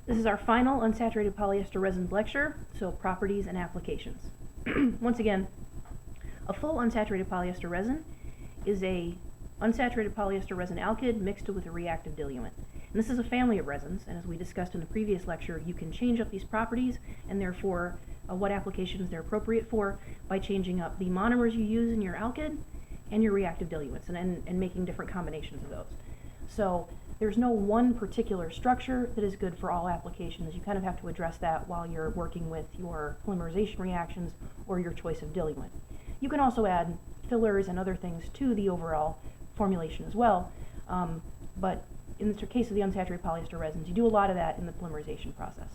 This is our final unsaturated polyester resins lecture, so properties and applications. Once again, a full unsaturated polyester resin is a unsaturated polyester resin alkyd mixed with a reactive diluent. And this is a family of resins, and as we discussed in the previous lecture, you can change up these properties and therefore what applications they're appropriate for by changing up the monomers you use in your alkyd and your reactive diluents and making different combinations of those. So there's no one particular structure that is good for all applications. You kind of have to address that while you're working with your polymerization reactions or your choice of diluent. You can also add fillers and other things to the overall formulation as well, but in the case of the unsaturated polyester resins, you do a lot of that in the polymerization process.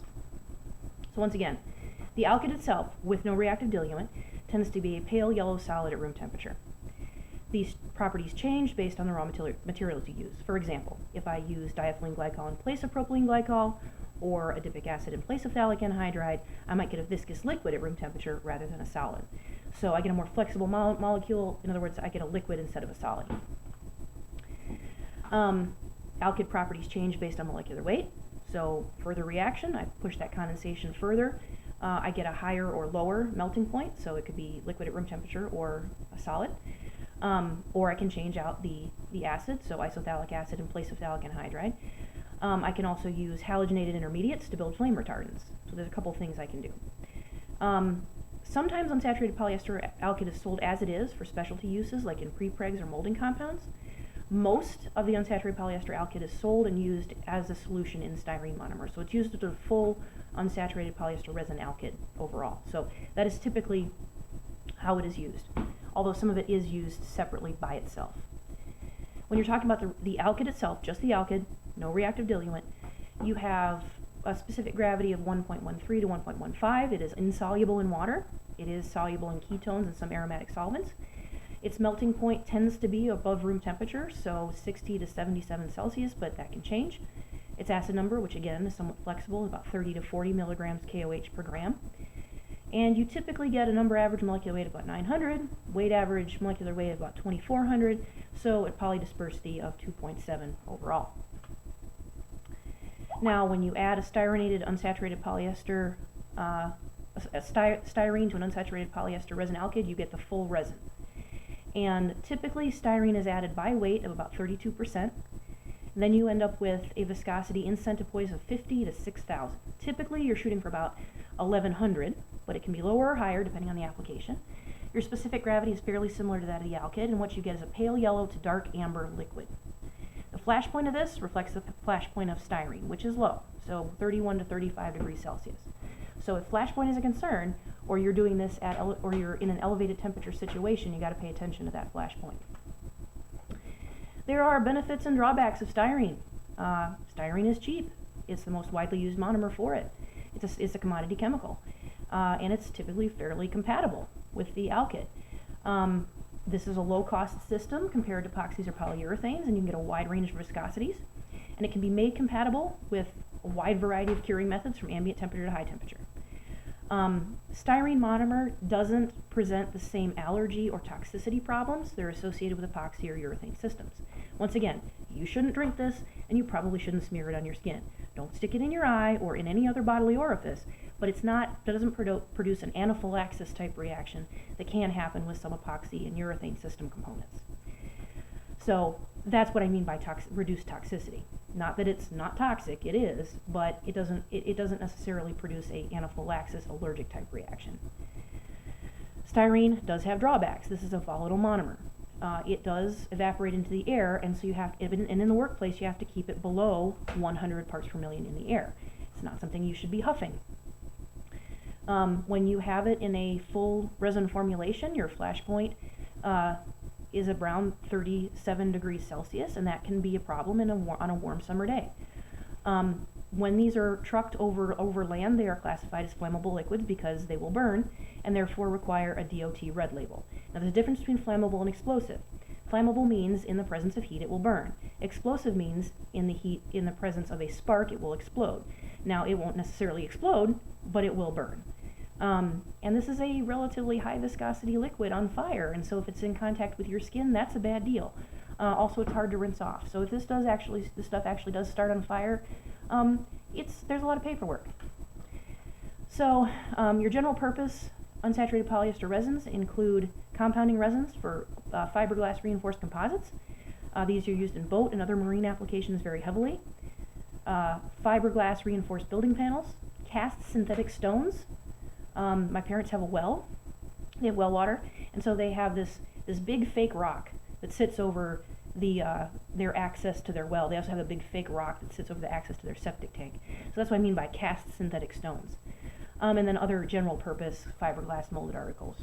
So once again, the alkyd itself, with no reactive diluent, tends to be a pale yellow solid at room temperature. These properties change based on the raw materials you use. For example, if I use diethylene glycol in place of propylene glycol, or adipic acid in place of phthalic anhydride, I might get a viscous liquid at room temperature rather than a solid. So I get a more flexible molecule. In other words, I get a liquid instead of a solid. Alkyd properties change based on molecular weight. So further reaction, I push that condensation further. I get a higher or lower melting point, so it could be liquid at room temperature or a solid. Or I can change out the acid, so isophthalic acid in place of phthalic anhydride. I can also use halogenated intermediates to build flame retardants. So there's a couple things I can do. Sometimes unsaturated polyester alkyd is sold as it is for specialty uses, like in prepregs or molding compounds. Most of the unsaturated polyester alkyd is sold and used as a solution in styrene monomer. So it's used as a full unsaturated polyester resin alkyd overall. So that is typically how it is used, although some of it is used separately by itself. When you're talking about the alkyd itself, just the alkyd, no reactive diluent, you have a specific gravity of 1.13 to 1.15. It is insoluble in water. It is soluble in ketones and some aromatic solvents. Its melting point tends to be above room temperature, so 60 to 77 Celsius, but that can change. Its acid number, which again is somewhat flexible, about 30 to 40 milligrams KOH per gram. And you typically get a number average molecular weight of about 900, weight average molecular weight of about 2400, so a polydispersity of 2.7 overall. Now, when you add a styrenated unsaturated polyester, styrene to an unsaturated polyester resin alkyd, you get the full resin. And typically, styrene is added by weight of about 32%. Then you end up with a viscosity in centipoise of 50 to 6,000. Typically, you're shooting for about 1100, but it can be lower or higher depending on the application. Your specific gravity is fairly similar to that of the alkyd, and what you get is a pale yellow to dark amber liquid. The flash point of this reflects the flash point of styrene, which is low, so 31 to 35 degrees Celsius. So if flash point is a concern, or you're doing this or you're in an elevated temperature situation, you got to pay attention to that flash point. There are benefits and drawbacks of styrene. Styrene is cheap. It's the most widely used monomer for it. It's a commodity chemical, and it's typically fairly compatible with the alkyd. This is a low-cost system compared to epoxies or polyurethanes, and you can get a wide range of viscosities. And it can be made compatible with a wide variety of curing methods from ambient temperature to high temperature. Styrene monomer doesn't present the same allergy or toxicity problems that are associated with epoxy or urethane systems. Once again, you shouldn't drink this, and you probably shouldn't smear it on your skin. Don't stick it in your eye or in any other bodily orifice, but it doesn't produce an anaphylaxis type reaction that can happen with some epoxy and urethane system components. So that's what I mean by reduced toxicity. Not that it's not toxic, it is, but it doesn't necessarily produce a anaphylaxis allergic type reaction. Styrene does have drawbacks. This is a volatile monomer. It does evaporate into the air, and so and in the workplace you have to keep it below 100 parts per million in the air. It's not something you should be huffing. When you have it in a full resin formulation, your flash point is around 37 degrees Celsius, and that can be a problem on a warm summer day. When these are trucked over land, they are classified as flammable liquids because they will burn and therefore require a DOT red label. Now there's a difference between flammable and explosive. Flammable means in the presence of heat it will burn. Explosive means in the presence of a spark it will explode. Now it won't necessarily explode, but it will burn. And this is a relatively high viscosity liquid on fire, and so if it's in contact with your skin, that's a bad deal. Also, it's hard to rinse off. So if this stuff actually does start on fire, there's a lot of paperwork. So your general purpose unsaturated polyester resins include compounding resins for fiberglass reinforced composites. These are used in boat and other marine applications very heavily. Fiberglass reinforced building panels, cast synthetic stones. My parents have a well. They have well water, and so they have this big fake rock that sits over their access to their well. They also have a big fake rock that sits over the access to their septic tank. So that's what I mean by cast synthetic stones. And then other general purpose fiberglass molded articles.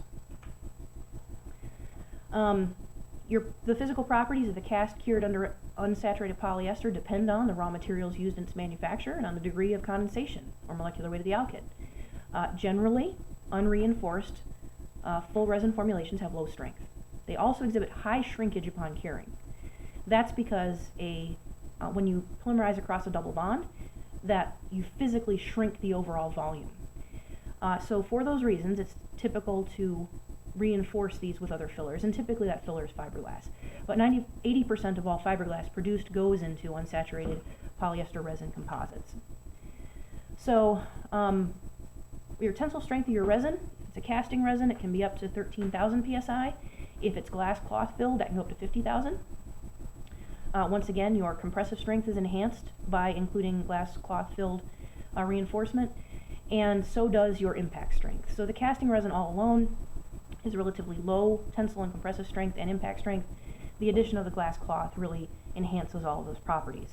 The physical properties of the cast cured under unsaturated polyester depend on the raw materials used in its manufacture and on the degree of condensation or molecular weight of the alkyd. Generally, unreinforced full resin formulations have low strength. They also exhibit high shrinkage upon curing. That's because when you polymerize across a double bond, that you physically shrink the overall volume. So for those reasons, it's typical to reinforce these with other fillers, and typically that filler is fiberglass. But 80% of all fiberglass produced goes into unsaturated polyester resin composites. So your tensile strength of your resin, if it's a casting resin, it can be up to 13,000 psi. If it's glass cloth filled, that can go up to 50,000. Once again, your compressive strength is enhanced by including glass cloth filled reinforcement, and so does your impact strength. So the casting resin all alone is relatively low tensile and compressive strength and impact strength. The addition of the glass cloth really enhances all of those properties.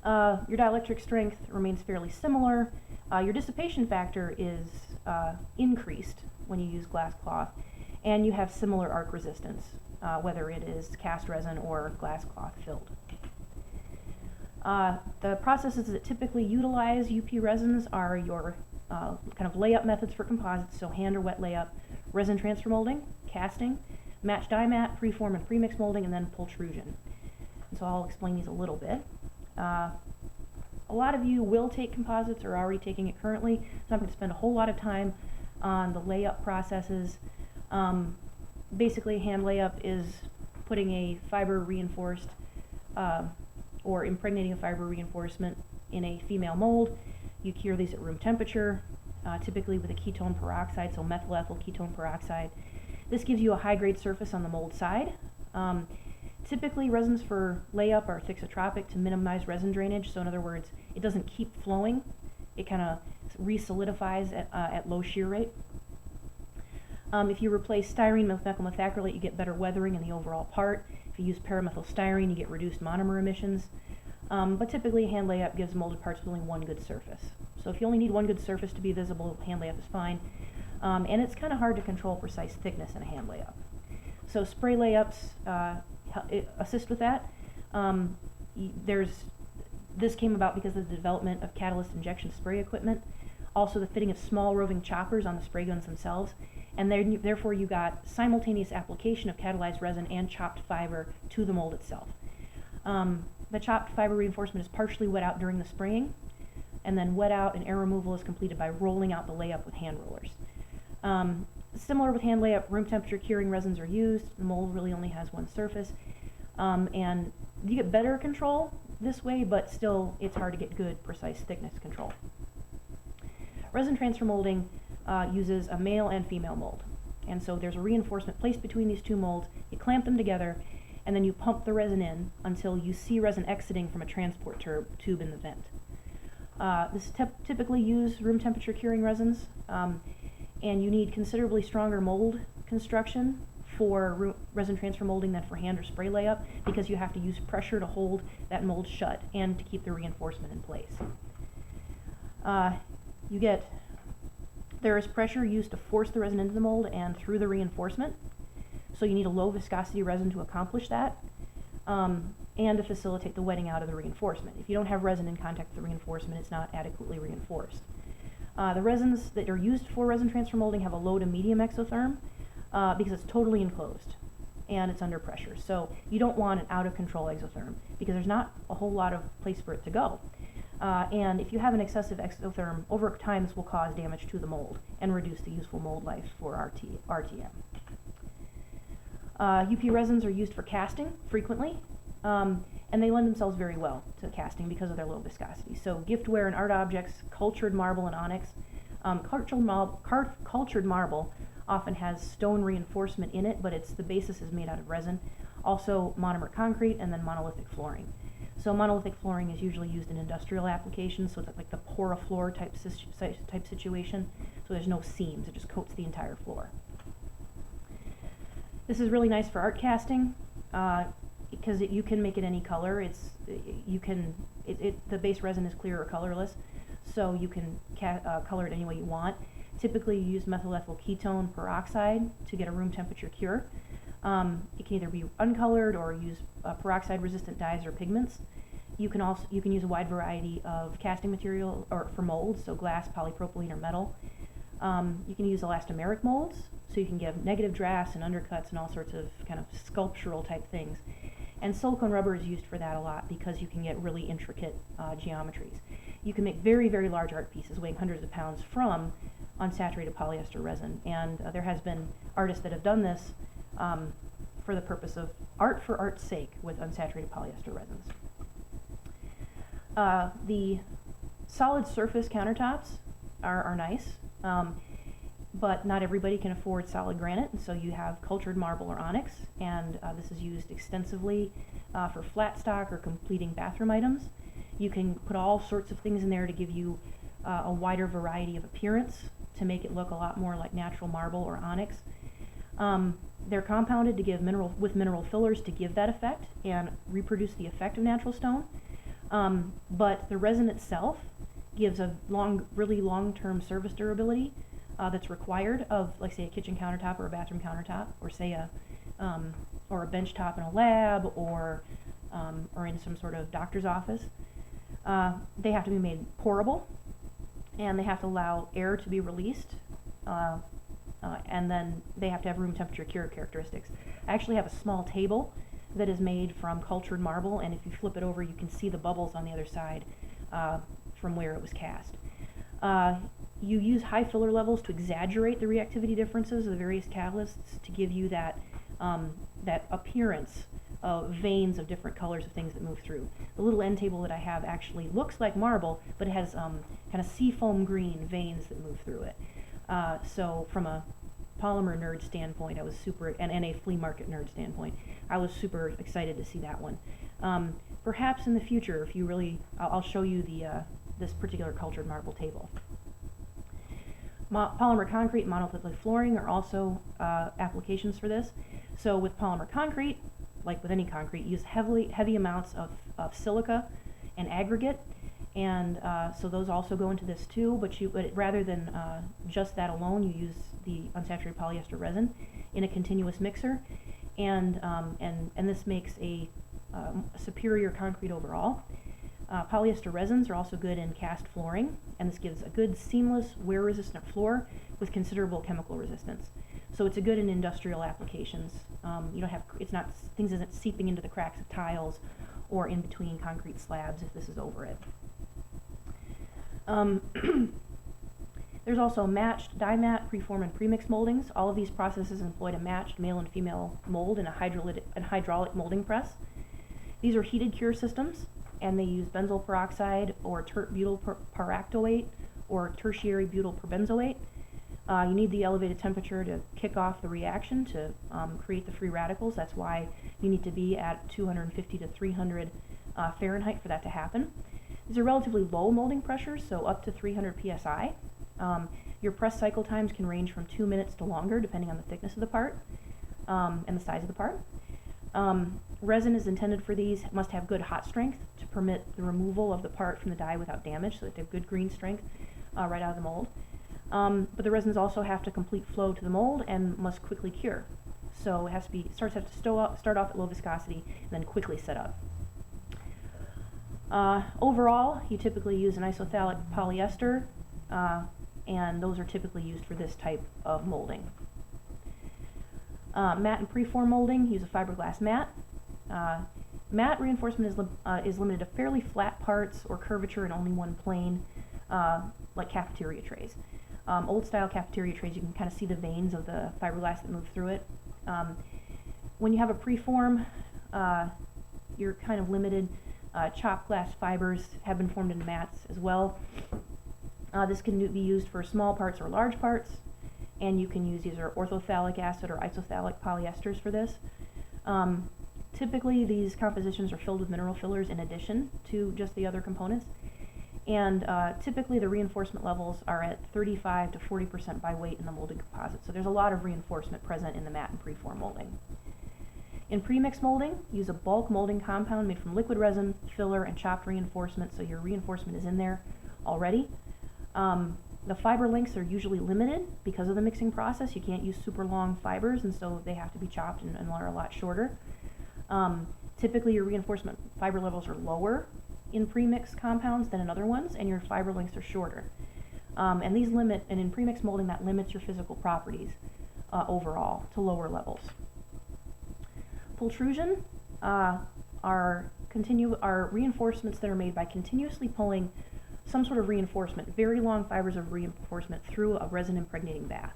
Your dielectric strength remains fairly similar. Your dissipation factor is increased when you use glass cloth, and you have similar arc resistance, whether it is cast resin or glass cloth filled. The processes that typically utilize UP resins are your kind of layup methods for composites, so hand or wet layup, resin transfer molding, casting, match die mat, preform and premix molding, and then pultrusion. And so I'll explain these a little bit. A lot of you will take composites or are already taking it currently, so I'm going to spend a whole lot of time on the layup processes. Basically, hand layup is putting a fiber reinforced or impregnating a fiber reinforcement in a female mold. You cure these at room temperature, typically with a ketone peroxide, so methyl ethyl ketone peroxide. This gives you a high-grade surface on the mold side. Typically, resins for layup are thixotropic to minimize resin drainage, so in other words, it doesn't keep flowing. It kind of re-solidifies at low shear rate. If you replace styrene with methyl methacrylate, you get better weathering in the overall part. If you use paramethylstyrene, you get reduced monomer emissions. But typically, hand layup gives molded parts with only one good surface. So if you only need one good surface to be visible, hand layup is fine. And it's kind of hard to control precise thickness in a hand layup. So spray layups assist with that. This came about because of the development of catalyst injection spray equipment, also the fitting of small roving choppers on the spray guns themselves, and therefore you got simultaneous application of catalyzed resin and chopped fiber to the mold itself. The chopped fiber reinforcement is partially wet out during the spraying, and then wet out and air removal is completed by rolling out the layup with hand rollers. Similar with hand layup, room temperature curing resins are used. The mold really only has one surface, and you get better control this way, but still it's hard to get good, precise thickness control. Resin transfer molding uses a male and female mold, and so there's a reinforcement placed between these two molds. You clamp them together, and then you pump the resin in until you see resin exiting from a transport tube in the vent. This typically use room temperature curing resins, and you need considerably stronger mold construction for resin transfer molding than for hand or spray layup, because you have to use pressure to hold that mold shut and to keep the reinforcement in place. There is pressure used to force the resin into the mold and through the reinforcement, so you need a low viscosity resin to accomplish that, and to facilitate the wetting out of the reinforcement. If you don't have resin in contact with the reinforcement, it's not adequately reinforced. The resins that are used for resin transfer molding have a low to medium exotherm because it's totally enclosed and it's under pressure. So you don't want an out of control exotherm because there's not a whole lot of place for it to go. And if you have an excessive exotherm, over time this will cause damage to the mold and reduce the useful mold life for RTM. UP resins are used for casting frequently, and they lend themselves very well to casting because of their low viscosity. So giftware and art objects, cultured marble and onyx. Cultured marble often has stone reinforcement in it, but the basis is made out of resin. Also monomer concrete, and then monolithic flooring. So monolithic flooring is usually used in industrial applications, so it's like the pour a floor type situation. So there's no seams, it just coats the entire floor. This is really nice for art casting because you can make it any color. The base resin is clear or colorless, so you can color it any way you want. Typically you use methyl ethyl ketone peroxide to get a room temperature cure. It can either be uncolored or use peroxide resistant dyes or pigments. You can use a wide variety of casting material or for molds, so glass, polypropylene, or metal. You can use elastomeric molds, so you can give negative drafts and undercuts and all sorts of kind of sculptural type things. And silicone rubber is used for that a lot because you can get really intricate geometries. You can make very, very large art pieces weighing hundreds of pounds from unsaturated polyester resin, and there has been artists that have done this for the purpose of art for art's sake with unsaturated polyester resins. The solid surface countertops are nice, but not everybody can afford solid granite, and so you have cultured marble or onyx, and this is used extensively for flat stock or completing bathroom items. You can put all sorts of things in there to give you a wider variety of appearance to make it look a lot more like natural marble or onyx. They're compounded to give with mineral fillers to give that effect and reproduce the effect of natural stone. But the resin itself gives a really long-term service durability that's required of, like, say, a kitchen countertop or a bathroom countertop, or say or a bench top in a lab, or in some sort of doctor's office. They have to be made pourable, and they have to allow air to be released, and then they have to have room temperature cure characteristics. I actually have a small table that is made from cultured marble, and if you flip it over, you can see the bubbles on the other side from where it was cast. You use high filler levels to exaggerate the reactivity differences of the various catalysts to give you that appearance of veins of different colors of things that move through. The little end table that I have actually looks like marble, but it has kind of seafoam green veins that move through it. So from a polymer nerd standpoint, I was and a flea market nerd standpoint, I was super excited to see that one. Perhaps in the future, if you really, I'll show you this particular cultured marble table. Polymer concrete and monolithic flooring are also applications for this. So with polymer concrete, like with any concrete, you use heavy amounts of silica and aggregate, and so those also go into this too, but rather than just that alone, you use the unsaturated polyester resin in a continuous mixer, and this makes a superior concrete overall. Polyester resins are also good in cast flooring, and this gives a good seamless, wear-resistant floor with considerable chemical resistance. So it's a good in industrial applications. Things isn't seeping into the cracks of tiles or in between concrete slabs if this is over it. There's also matched, die mat, preform, and premix moldings. All of these processes employed a matched male and female mold in a hydraulic molding press. These are heated cure systems, and they use benzoyl peroxide or butyl paractoate or tertiary butyl perbenzoate. You need the elevated temperature to kick off the reaction to create the free radicals. That's why you need to be at 250 to 300 Fahrenheit for that to happen. These are relatively low molding pressures, so up to 300 psi. Your press cycle times can range from 2 minutes to longer depending on the thickness of the part and the size of the part. Resin is intended for these, must have good hot strength to permit the removal of the part from the die without damage, so that they have good green strength right out of the mold. But the resins also have to complete flow to the mold and must quickly cure. So it has to start off at low viscosity and then quickly set up. Overall, you typically use an isophthalic polyester, and those are typically used for this type of molding. Mat and preform molding, use a fiberglass mat. Mat reinforcement is limited to fairly flat parts or curvature in only one plane, like cafeteria trays. Old style cafeteria trays, you can kind of see the veins of the fiberglass that move through it. When you have a preform, you're kind of limited. Chopped glass fibers have been formed into mats as well. This can be used for small parts or large parts, and you can use either orthophthalic acid or isophthalic polyesters for this. Typically, these compositions are filled with mineral fillers in addition to just the other components, and typically the reinforcement levels are at 35 to 40% by weight in the molded composite, so there's a lot of reinforcement present in the mat and preform molding. In premix molding, use a bulk molding compound made from liquid resin, filler, and chopped reinforcement, so your reinforcement is in there already. The fiber lengths are usually limited because of the mixing process. You can't use super long fibers, and so they have to be chopped and are a lot shorter. Typically, your reinforcement fiber levels are lower in premix compounds than in other ones, and your fiber lengths are shorter. And in premix molding, that limits your physical properties overall to lower levels. Pultrusion are reinforcements that are made by continuously pulling some sort of reinforcement, very long fibers of reinforcement, through a resin impregnating bath.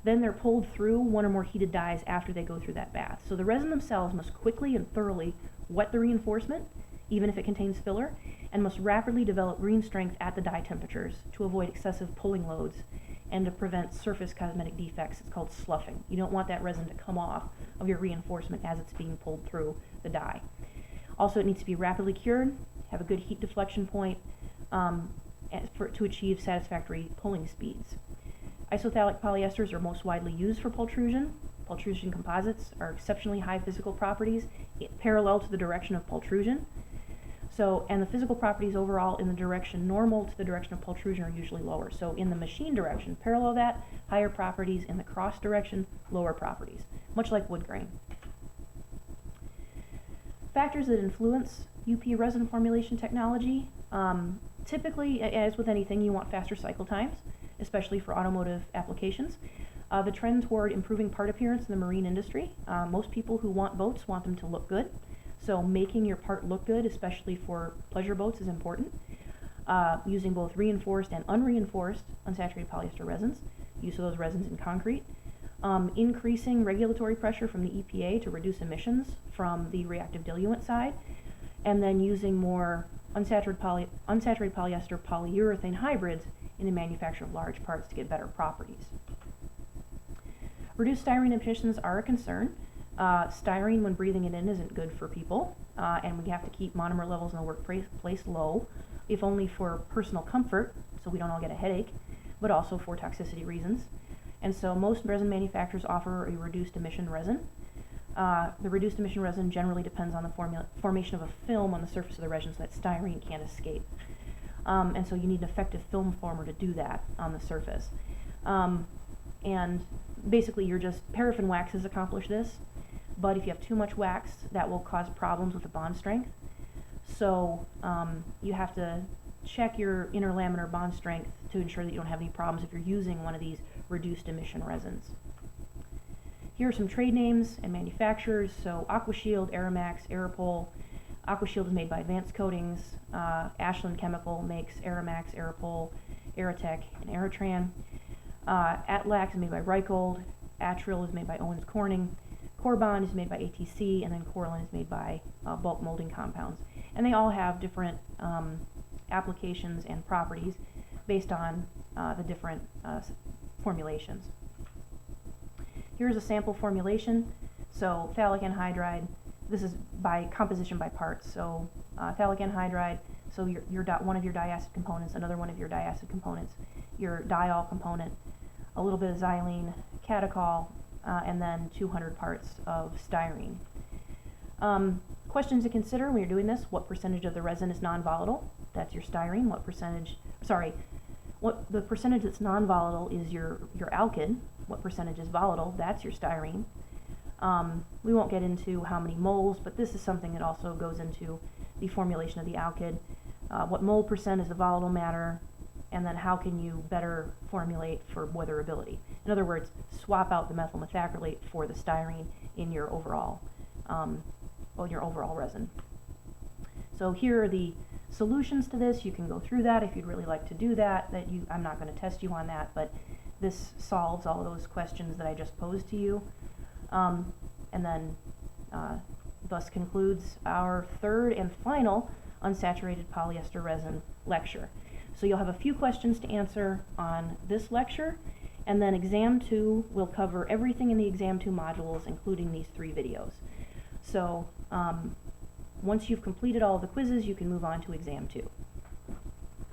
Then they're pulled through one or more heated dyes after they go through that bath. So the resin themselves must quickly and thoroughly wet the reinforcement, even if it contains filler, and must rapidly develop green strength at the dye temperatures to avoid excessive pulling loads and to prevent surface cosmetic defects. It's called sloughing. You don't want that resin to come off of your reinforcement as it's being pulled through the dye. Also, it needs to be rapidly cured, have a good heat deflection point to achieve satisfactory pulling speeds. Isophthalic polyesters are most widely used for pultrusion. Pultrusion composites are exceptionally high physical properties parallel to the direction of pultrusion. And the physical properties overall in the direction normal to the direction of pultrusion are usually lower. So in the machine direction, parallel that, higher properties. In the cross direction, lower properties, much like wood grain. Factors that influence UP resin formulation technology. Typically, as with anything, you want faster cycle times, especially for automotive applications. The trend toward improving part appearance in the marine industry. Most people who want boats want them to look good. So making your part look good, especially for pleasure boats, is important. Using both reinforced and unreinforced unsaturated polyester resins, use of those resins in concrete. Increasing regulatory pressure from the EPA to reduce emissions from the reactive diluent side, and then using more unsaturated polyester polyurethane hybrids in the manufacture of large parts to get better properties. Reduced styrene emissions are a concern. Styrene, when breathing it in, isn't good for people, and we have to keep monomer levels in the workplace low, if only for personal comfort, so we don't all get a headache, but also for toxicity reasons. And so most resin manufacturers offer a reduced emission resin. The reduced emission resin generally depends on the formation of a film on the surface of the resin so that styrene can't escape. And so you need an effective film former to do that on the surface. And basically paraffin waxes accomplish this, but if you have too much wax, that will cause problems with the bond strength. So you have to check your interlaminar bond strength to ensure that you don't have any problems if you're using one of these reduced emission resins. Here are some trade names and manufacturers. So AquaShield, Aramax, Aeropol. AquaShield is made by Advanced Coatings. Ashland Chemical makes Aramax, Aeropol, Aerotech, and Aerotran. Atlax is made by Reichold. Atril is made by Owens Corning. Corbon is made by ATC, and then Corlin is made by Bulk Molding Compounds. And they all have different applications and properties based on the different formulations. Here's a sample formulation. So phthalic anhydride, this is by composition by parts. So phthalic anhydride, so one of your diacid components, another one of your diacid components, your diol component, a little bit of xylene, catechol, and then 200 parts of styrene. Questions to consider when you're doing this: what percentage of the resin is non-volatile? That's your styrene. The percentage that's non-volatile is your alkyd. What percentage is volatile? That's your styrene. We won't get into how many moles, but this is something that also goes into the formulation of the alkyd. What mole percent is the volatile matter, and then how can you better formulate for weatherability? In other words, swap out the methyl methacrylate for the styrene in your overall resin. So here are the solutions to this. You can go through that if you'd really like to do that. I'm not going to test you on that, but this solves all of those questions that I just posed to you. And and then thus concludes our third and final unsaturated polyester resin lecture. So you'll have a few questions to answer on this lecture, and then exam 2 will cover everything in the exam 2 modules, including these 3 videos. So once you've completed all of the quizzes, you can move on to exam 2.